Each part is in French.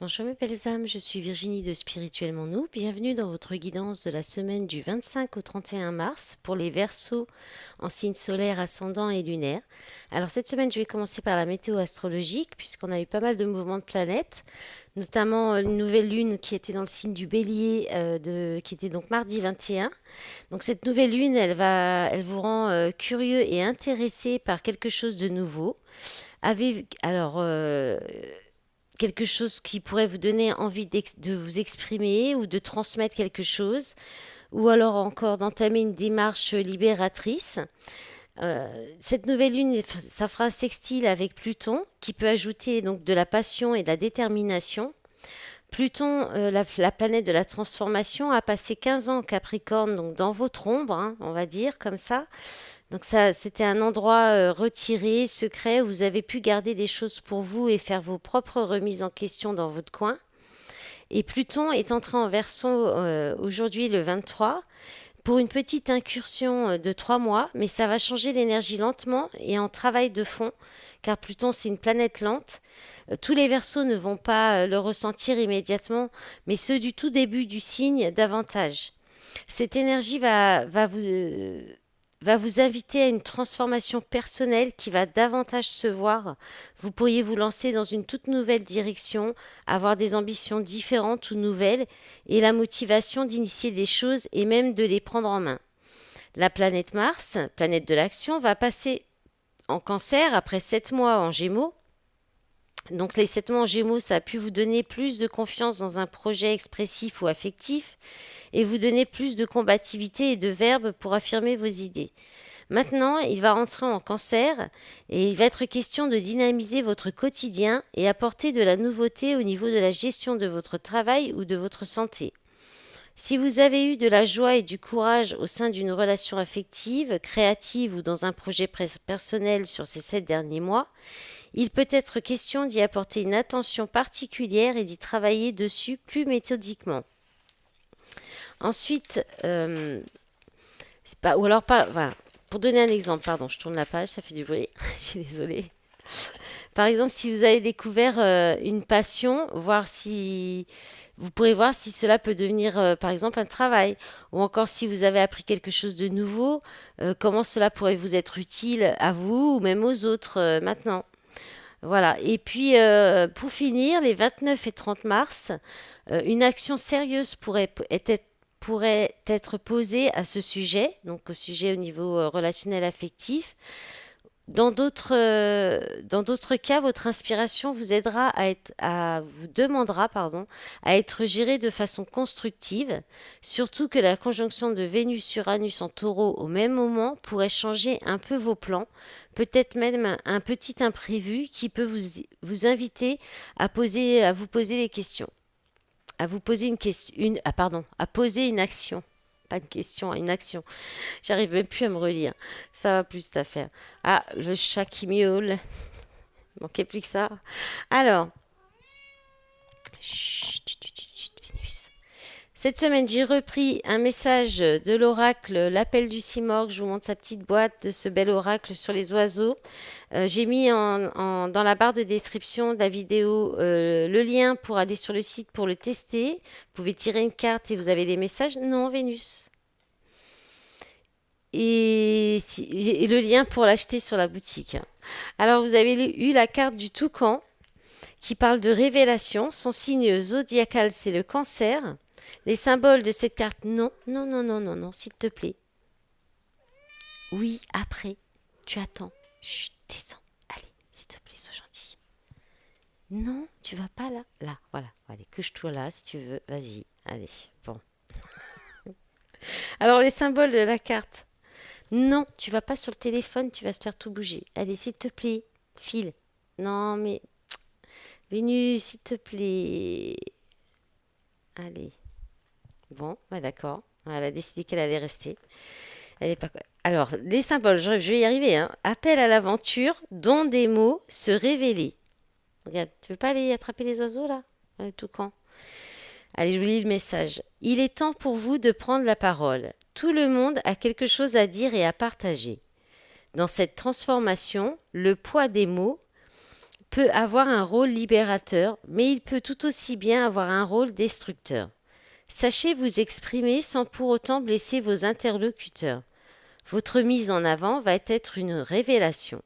Bonjour mes belles âmes, je suis Virginie de Spirituellement Nous. Bienvenue dans votre guidance de la semaine du 25 au 31 mars pour les Verseaux en signe solaire, ascendant et lunaire. Alors cette semaine, je vais commencer par la météo astrologique puisqu'on a eu pas mal de mouvements de planètes, notamment une nouvelle lune qui était dans le signe du Bélier, qui était donc mardi 21. Donc cette nouvelle lune, elle vous rend curieux et intéressé par quelque chose de nouveau. Quelque chose qui pourrait vous donner envie de vous exprimer ou de transmettre quelque chose, ou alors encore d'entamer une démarche libératrice. Cette nouvelle lune, ça fera un sextile avec Pluton, qui peut ajouter donc de la passion et de la détermination. Pluton, la planète de la transformation, a passé 15 ans en Capricorne, donc dans votre ombre, hein, on va dire comme ça. Donc ça, c'était un endroit retiré, secret, où vous avez pu garder des choses pour vous et faire vos propres remises en question dans votre coin. Et Pluton est entré en Verseau aujourd'hui le 23 pour une petite incursion de 3 mois, mais ça va changer l'énergie lentement et en travail de fond, car Pluton c'est une planète lente. Tous les Verseaux ne vont pas le ressentir immédiatement, mais ceux du tout début du signe davantage. Cette énergie va vous inviter à une transformation personnelle qui va davantage se voir. Vous pourriez vous lancer dans une toute nouvelle direction, avoir des ambitions différentes ou nouvelles, et la motivation d'initier des choses et même de les prendre en main. La planète Mars, planète de l'action, va passer en Cancer après 7 mois en Gémeaux. Donc les 7 mois en Gémeaux, ça a pu vous donner plus de confiance dans un projet expressif ou affectif et vous donner plus de combativité et de verbe pour affirmer vos idées. Maintenant, il va rentrer en Cancer et il va être question de dynamiser votre quotidien et apporter de la nouveauté au niveau de la gestion de votre travail ou de votre santé. Si vous avez eu de la joie et du courage au sein d'une relation affective, créative ou dans un projet personnel sur ces 7 derniers mois, il peut être question d'y apporter une attention particulière et d'y travailler dessus plus méthodiquement. Ensuite, c'est pas, ou alors pas, voilà. Pour donner un exemple, pardon, je tourne la page, ça fait du bruit, je suis désolée. Par exemple, si vous avez découvert une passion, voir si vous pourrez voir si cela peut devenir, par exemple, un travail, ou encore si vous avez appris quelque chose de nouveau, comment cela pourrait vous être utile à vous ou même aux autres maintenant. Voilà. Et puis, pour finir, les 29 et 30 mars, une action sérieuse pourrait être posée à ce sujet, donc au sujet au niveau relationnel affectif. Dans d'autres cas, votre inspiration vous aidera vous demandera, pardon, à être gérée de façon constructive, surtout que la conjonction de Vénus-Uranus en taureau au même moment pourrait changer un peu vos plans, peut-être même un petit imprévu qui peut vous inviter à vous poser des questions, à vous poser une question, à poser une action. Pas une question, une action. J'arrive même plus à me relire. Ça va plus cette affaire. Ah, le chat qui miaule. Il manquait plus que ça. Alors, chut, chut, chut, chut, Vénus. Cette semaine, j'ai repris un message de l'oracle, l'appel du Simorgue. Je vous montre sa petite boîte de ce bel oracle sur les oiseaux. J'ai mis dans la barre de description de la vidéo le lien pour aller sur le site pour le tester. Vous pouvez tirer une carte et vous avez les messages. Non, Vénus. Et le lien pour l'acheter sur la boutique. Alors, vous avez eu la carte du toucan qui parle de révélation. Son signe zodiacal, c'est le cancer. Les symboles de cette carte, non, non, non, non, non, non, s'il te plaît. Oui, après, tu attends. Chut, descends. Allez, s'il te plaît, sois gentil. Non, tu vas pas là. Là, voilà. Allez, couche-toi là si tu veux. Vas-y, allez, bon. Alors, les symboles de la carte. Non, tu vas pas sur le téléphone, tu vas se faire tout bouger. Allez, s'il te plaît, file. Non, mais Vénus, s'il te plaît. Allez. Bon, bah d'accord. Elle a décidé qu'elle allait rester. Elle est pas. Alors, les symboles, je vais y arriver. Hein. Appel à l'aventure, don des mots, se révéler. Regarde, tu veux pas aller attraper les oiseaux là? Tout quand? Allez, je vous lis le message. Il est temps pour vous de prendre la parole. Tout le monde a quelque chose à dire et à partager. Dans cette transformation, le poids des mots peut avoir un rôle libérateur, mais il peut tout aussi bien avoir un rôle destructeur. Sachez vous exprimer sans pour autant blesser vos interlocuteurs. Votre mise en avant va être une révélation.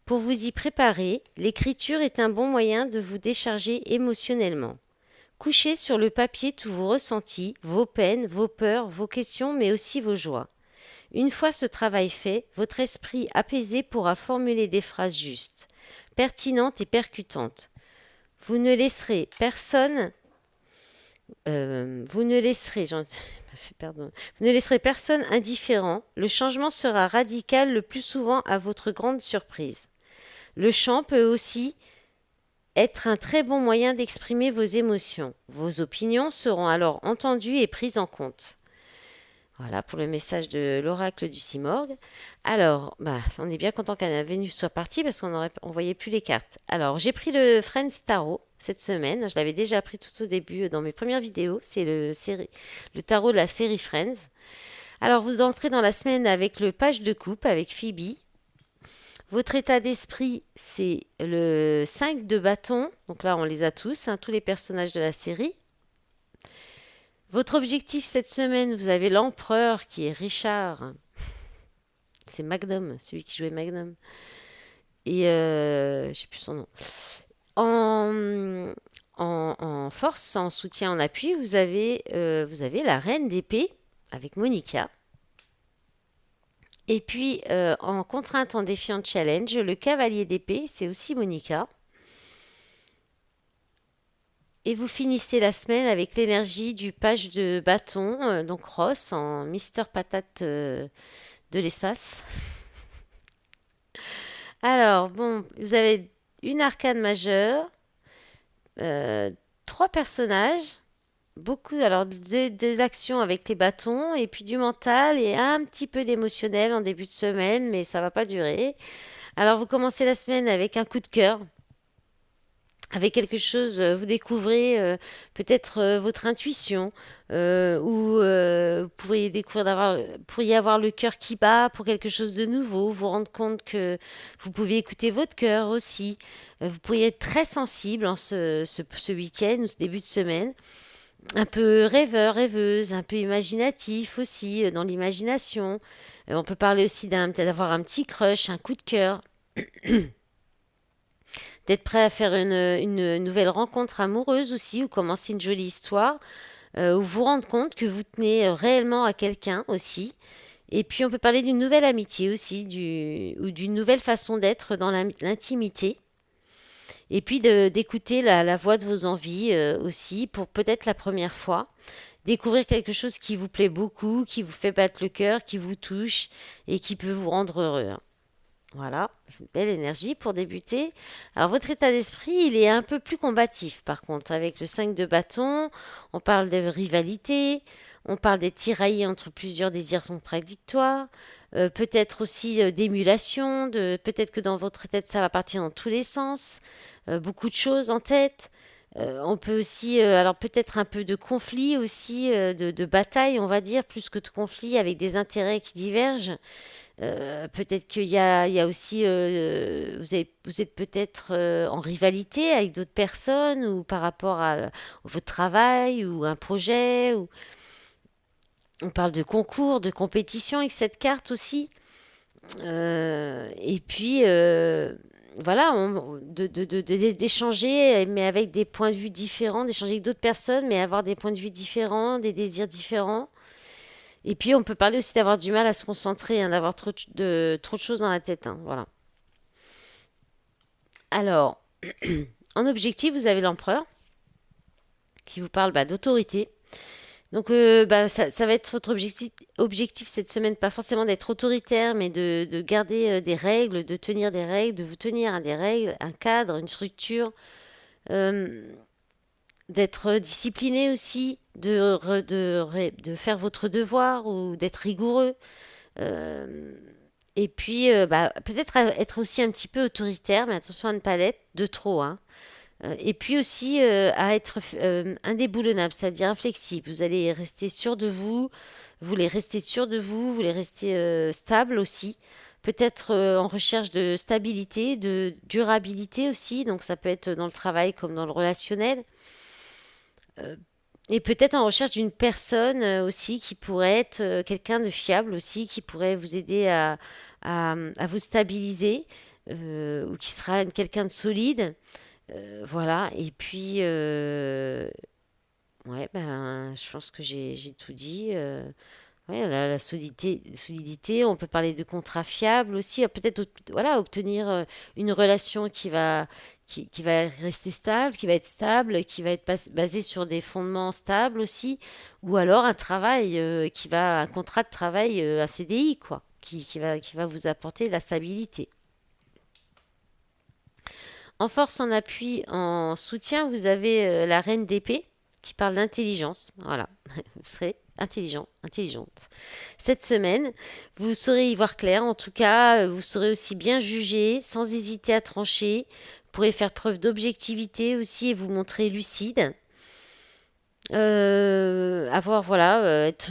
Pour vous y préparer, l'écriture est un bon moyen de vous décharger émotionnellement. Couchez sur le papier tous vos ressentis, vos peines, vos peurs, vos questions, mais aussi vos joies. Une fois ce travail fait, votre esprit apaisé pourra formuler des phrases justes, pertinentes et percutantes. Vous ne laisserez personne, vous ne laisserez, pardon, vous ne laisserez personne indifférent. Le changement sera radical le plus souvent à votre grande surprise. Le chant peut aussi être un très bon moyen d'exprimer vos émotions. Vos opinions seront alors entendues et prises en compte. Voilà pour le message de l'oracle du Simorgue. Alors, on est bien content qu'Anna Vénus soit partie parce qu'on ne voyait plus les cartes. Alors, j'ai pris le Friends Tarot cette semaine. Je l'avais déjà pris tout au début dans mes premières vidéos. C'est le tarot de la série Friends. Alors, vous entrez dans la semaine avec le page de coupe, avec Phoebe. Votre état d'esprit, c'est le 5 de bâton. Donc là, on les a tous, tous les personnages de la série. Votre objectif cette semaine, vous avez l'empereur qui est Richard. C'est Magnum, celui qui jouait Magnum. Et je ne sais plus son nom. En force, en soutien, en appui, vous avez la reine d'épée avec Monica. Et puis, en contrainte, en défi, en challenge, le cavalier d'épée, c'est aussi Monica. Et vous finissez la semaine avec l'énergie du page de bâton, donc Ross en Mister Patate de l'espace. Alors, bon, vous avez une arcane majeure, 3 personnages, beaucoup, alors de l'action avec les bâtons, et puis du mental et un petit peu d'émotionnel en début de semaine, mais ça va pas durer. Alors, vous commencez la semaine avec un coup de cœur. Avec quelque chose, vous découvrez peut-être votre intuition, ou vous pourriez avoir le cœur qui bat pour quelque chose de nouveau, vous rendre compte que vous pouvez écouter votre cœur aussi. Vous pourriez être très sensible en ce week-end ou ce début de semaine, un peu rêveur, rêveuse, un peu imaginatif aussi, dans l'imagination. On peut parler aussi peut-être d'avoir un petit crush, un coup de cœur. D'être prêt à faire une nouvelle rencontre amoureuse aussi, ou commencer une jolie histoire, ou vous rendre compte que vous tenez réellement à quelqu'un aussi. Et puis on peut parler d'une nouvelle amitié aussi, ou d'une nouvelle façon d'être dans l'intimité. Et puis d'écouter la voix de vos envies aussi, pour peut-être la première fois. Découvrir quelque chose qui vous plaît beaucoup, qui vous fait battre le cœur, qui vous touche et qui peut vous rendre heureux. Voilà, c'est une belle énergie pour débuter. Alors votre état d'esprit, il est un peu plus combatif par contre. Avec le 5 de bâton, on parle de rivalité, on parle des tiraillis entre plusieurs désirs contradictoires, peut-être aussi d'émulation, peut-être que dans votre tête ça va partir dans tous les sens, beaucoup de choses en tête. On peut aussi, alors peut-être un peu de conflit aussi, de bataille on va dire, plus que de conflit avec des intérêts qui divergent. Peut-être qu'il y a aussi, vous êtes peut-être en rivalité avec d'autres personnes ou par rapport à votre travail ou un projet. On parle de concours, de compétition avec cette carte aussi. Et puis, voilà, d'échanger, mais avec des points de vue différents, d'échanger avec d'autres personnes, mais avoir des points de vue différents, des désirs différents. Et puis, on peut parler aussi d'avoir du mal à se concentrer, d'avoir trop de choses dans la tête. Voilà. Alors, en objectif, vous avez l'empereur qui vous parle d'autorité. Donc, ça va être votre objectif cette semaine, pas forcément d'être autoritaire, mais de garder des règles, de tenir des règles, de vous tenir à des règles, un cadre, une structure. D'être discipliné aussi, de faire votre devoir ou d'être rigoureux. Et puis, peut-être être aussi un petit peu autoritaire, mais attention à ne pas l'être de trop. Et puis aussi à être indéboulonnable, c'est-à-dire inflexible. Vous allez rester sûr de vous, vous voulez rester sûr de vous, vous voulez rester stable aussi. peut-être en recherche de stabilité, de durabilité aussi, donc ça peut être dans le travail comme dans le relationnel. Euh, et peut-être en recherche d'une personne aussi qui pourrait être quelqu'un de fiable aussi, qui pourrait vous aider à vous stabiliser, ou qui sera quelqu'un de solide. Voilà, et puis, ouais, ben, je pense que j'ai tout dit. Ouais, la solidité, on peut parler de contrat fiable aussi, peut-être voilà, obtenir une relation qui va rester stable, qui va être stable, qui va être basée sur des fondements stables aussi, ou alors un travail un contrat de travail, un CDI, quoi, qui va vous apporter la stabilité. En force, en appui, en soutien, vous avez la reine d'épée qui parle d'intelligence. Voilà, vous serez intelligent, intelligente. Cette semaine, vous saurez y voir clair. En tout cas, vous saurez aussi bien juger, sans hésiter à trancher. Vous pourrez faire preuve d'objectivité aussi et vous montrer lucide. Être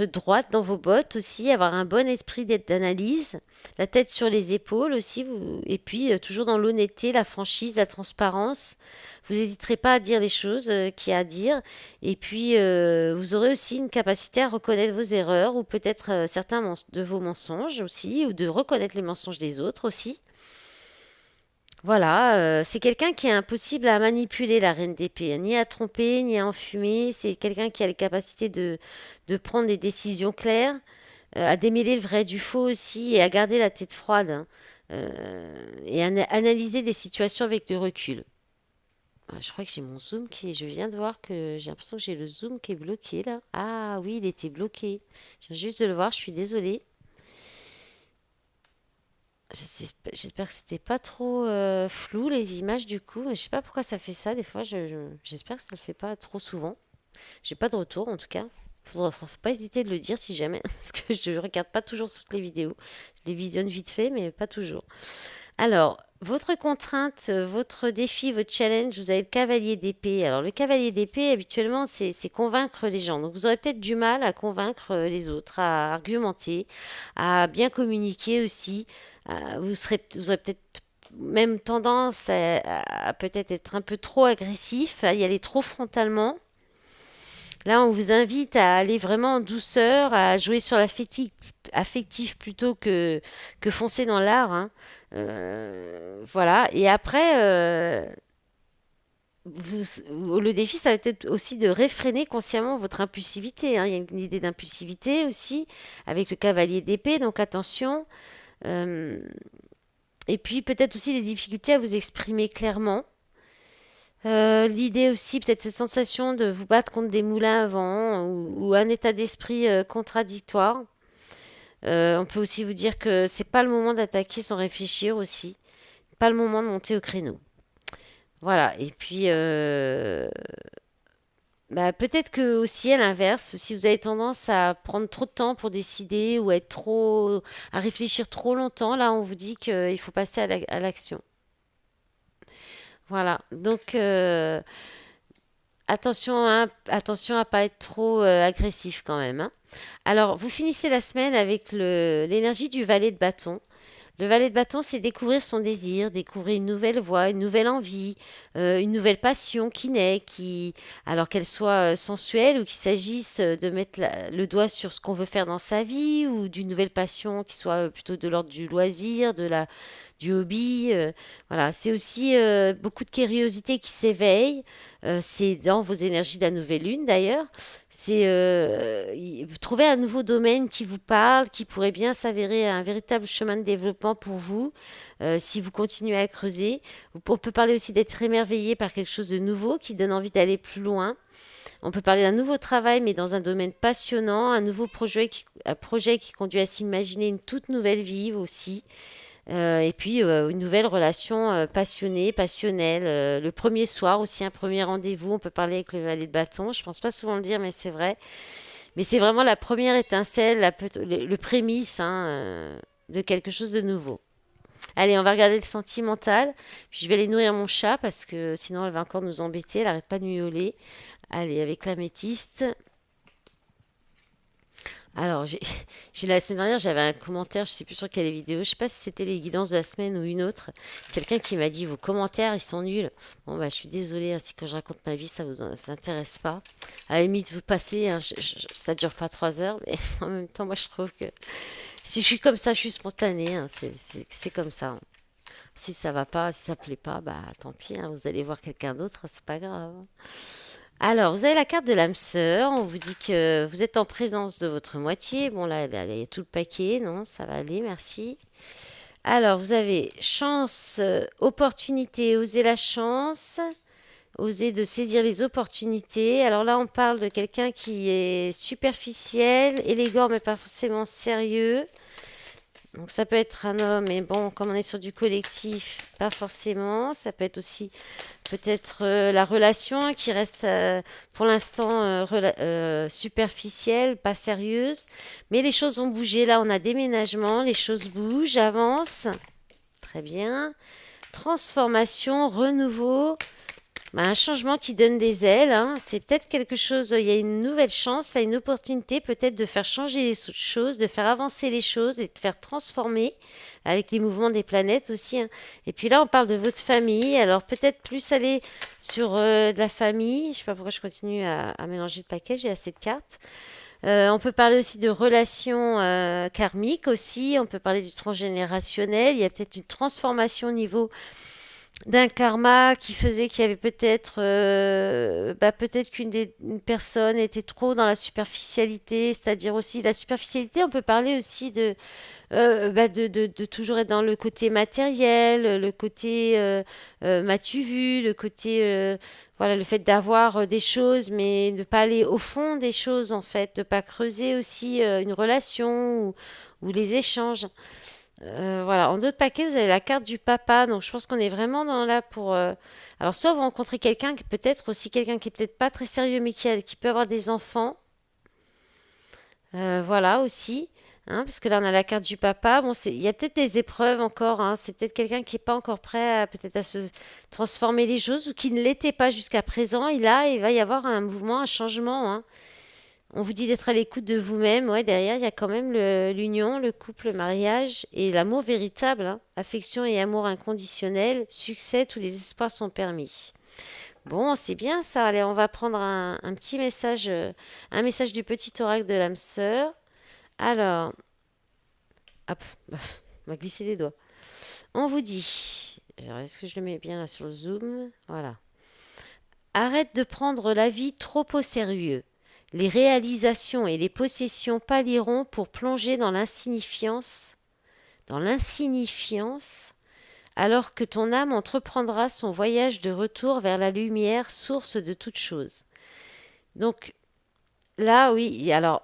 droite dans vos bottes aussi, avoir un bon esprit d'analyse, la tête sur les épaules aussi, et puis toujours dans l'honnêteté, la franchise, la transparence. Vous n'hésiterez pas à dire les choses qu'il y a à dire, et puis vous aurez aussi une capacité à reconnaître vos erreurs ou peut-être certains de vos mensonges aussi, ou de reconnaître les mensonges des autres aussi. Voilà, c'est quelqu'un qui est impossible à manipuler, la reine d'épée, ni à tromper, ni à enfumer. C'est quelqu'un qui a les capacités de prendre des décisions claires, à démêler le vrai du faux aussi, et à garder la tête froide, hein, et à analyser des situations avec du recul. Ah, je crois que j'ai mon zoom Je viens de voir que j'ai l'impression que j'ai le zoom qui est bloqué là. Ah oui, il était bloqué. Je viens juste de le voir, je suis désolée. J'espère que c'était pas trop flou les images du coup. Mais je sais pas pourquoi ça fait ça. Des fois, j'espère que ça le fait pas trop souvent. J'ai pas de retour en tout cas. Faut pas hésiter de le dire si jamais, parce que je regarde pas toujours toutes les vidéos. Je les visionne vite fait, mais pas toujours. Alors, votre contrainte, votre défi, votre challenge, vous avez le cavalier d'épée. Alors, le cavalier d'épée, habituellement, c'est convaincre les gens. Donc, vous aurez peut-être du mal à convaincre les autres, à argumenter, à bien communiquer aussi. Vous aurez peut-être même tendance à peut-être être un peu trop agressif, à y aller trop frontalement. Là, on vous invite à aller vraiment en douceur, à jouer sur affectif plutôt que foncer dans l'art, hein. Voilà. Et après, le défi, ça va être aussi de réfréner consciemment votre impulsivité, hein. Il y a une idée d'impulsivité aussi avec le cavalier d'épée, donc attention. Euh, et puis peut-être aussi les difficultés à vous exprimer clairement. L'idée aussi, peut-être cette sensation de vous battre contre des moulins à vent ou un état d'esprit contradictoire. On peut aussi vous dire que c'est pas le moment d'attaquer sans réfléchir aussi, pas le moment de monter au créneau. Voilà. Et puis bah, peut-être que aussi à l'inverse, si vous avez tendance à prendre trop de temps pour décider ou à réfléchir trop longtemps, là on vous dit qu'il faut passer à l'action. Voilà. Donc attention à pas être trop agressif quand même, hein. Alors, vous finissez la semaine avec l'énergie du valet de bâton. Le valet de bâton, c'est découvrir son désir, découvrir une nouvelle voie, une nouvelle envie, une nouvelle passion qui naît, alors qu'elle soit sensuelle ou qu'il s'agisse de mettre le doigt sur ce qu'on veut faire dans sa vie ou d'une nouvelle passion qui soit plutôt de l'ordre du loisir, du hobby. Voilà, c'est aussi beaucoup de curiosité qui s'éveille. C'est dans vos énergies de la nouvelle lune d'ailleurs. C'est trouver un nouveau domaine qui vous parle, qui pourrait bien s'avérer un véritable chemin de développement pour vous si vous continuez à creuser. On peut parler aussi d'être émerveillé par quelque chose de nouveau qui donne envie d'aller plus loin. On peut parler d'un nouveau travail, mais dans un domaine passionnant, un projet qui conduit à s'imaginer une toute nouvelle vie aussi. Et puis une nouvelle relation passionnée, passionnelle. Le premier soir aussi, un premier rendez-vous. On peut parler avec le valet de bâton. Je pense pas souvent le dire, mais c'est vrai. Mais c'est vraiment la première étincelle, le prémisse, hein, de quelque chose de nouveau. Allez, on va regarder le sentimental. Puis je vais aller nourrir mon chat parce que sinon elle va encore nous embêter. Elle n'arrête pas de miauler. Allez, avec l'améthyste. Alors, j'ai la semaine dernière, j'avais un commentaire, je sais plus sur quelle vidéo, je sais pas si c'était les guidances de la semaine ou une autre. Quelqu'un qui m'a dit vos commentaires, ils sont nuls. Bon bah, je suis désolée, hein, si quand je raconte ma vie, ça vous intéresse pas. À la limite, vous passez, hein, ça dure pas 3 heures, mais en même temps, moi, je trouve que si je suis comme ça, je suis spontanée, hein, c'est comme ça, hein. Si ça va pas, si ça plaît pas, bah tant pis, hein, vous allez voir quelqu'un d'autre, hein, c'est pas grave. Alors, vous avez la carte de l'âme sœur. On vous dit que vous êtes en présence de votre moitié. Bon, là, il y a tout le paquet. Non, ça va aller, merci. Alors, vous avez chance, opportunité, oser la chance, oser de saisir les opportunités. Alors là, on parle de quelqu'un qui est superficiel, élégant, mais pas forcément sérieux. Donc ça peut être un homme, mais bon, comme on est sur du collectif, pas forcément. Ça peut être aussi peut-être la relation qui reste pour l'instant superficielle, pas sérieuse. Mais les choses vont bouger. Là, on a déménagement, les choses bougent, avancent. Très bien. Transformation, renouveau. Bah, un changement qui donne des ailes, hein. C'est peut-être quelque chose, il y a une nouvelle chance, il y a une opportunité peut-être de faire changer les choses, de faire avancer les choses et de faire transformer avec les mouvements des planètes aussi, hein. Et puis là, on parle de votre famille, alors peut-être plus aller sur de la famille. Je sais pas pourquoi je continue à mélanger le paquet, j'ai assez de cartes. On peut parler aussi de relations karmiques aussi, on peut parler du transgénérationnel, il y a peut-être une transformation au niveau d'un karma qui faisait qu'il y avait peut-être peut-être une personne était trop dans la superficialité, c'est-à-dire aussi la superficialité, on peut parler aussi de toujours être dans le côté matériel, le côté m'as-tu vu, le côté voilà, le fait d'avoir des choses mais de ne pas aller au fond des choses en fait, de pas creuser aussi une relation ou les échanges. Voilà, en d'autres paquets, vous avez la carte du papa, donc je pense qu'on est vraiment dans là pour. Alors, soit vous rencontrez quelqu'un qui peut-être aussi quelqu'un qui est peut-être pas très sérieux, mais qui peut avoir des enfants. Voilà aussi, hein, parce que là on a la carte du papa. Bon, il y a peut-être des épreuves encore, hein. C'est peut-être quelqu'un qui est pas encore prêt à peut-être à se transformer les choses ou qui ne l'était pas jusqu'à présent. Il va y avoir un mouvement, un changement, hein. On vous dit d'être à l'écoute de vous-même. Ouais, derrière, il y a quand même l'union, le couple, le mariage et l'amour véritable, hein. Affection et amour inconditionnel, succès, tous les espoirs sont permis. Bon, c'est bien ça. Allez, on va prendre un petit message, un message du petit oracle de l'âme sœur. Alors, hop, on va glisser les doigts. On vous dit, alors, est-ce que je le mets bien là sur le zoom? Voilà. Arrête de prendre la vie trop au sérieux. Les réalisations et les possessions pâliront pour plonger dans l'insignifiance, alors que ton âme entreprendra son voyage de retour vers la lumière, source de toute chose. Donc là, oui, alors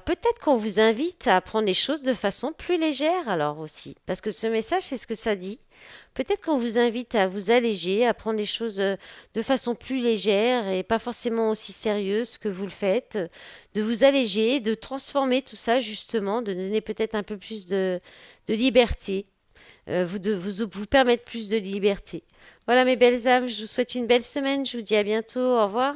peut-être qu'on vous invite à prendre les choses de façon plus légère alors aussi, parce que ce message, c'est ce que ça dit. Peut-être qu'on vous invite à vous alléger, à prendre les choses de façon plus légère et pas forcément aussi sérieuse que vous le faites, de vous alléger, de transformer tout ça justement, de donner peut-être un peu plus de liberté, vous permettre plus de liberté. Voilà mes belles âmes, je vous souhaite une belle semaine, je vous dis à bientôt, au revoir.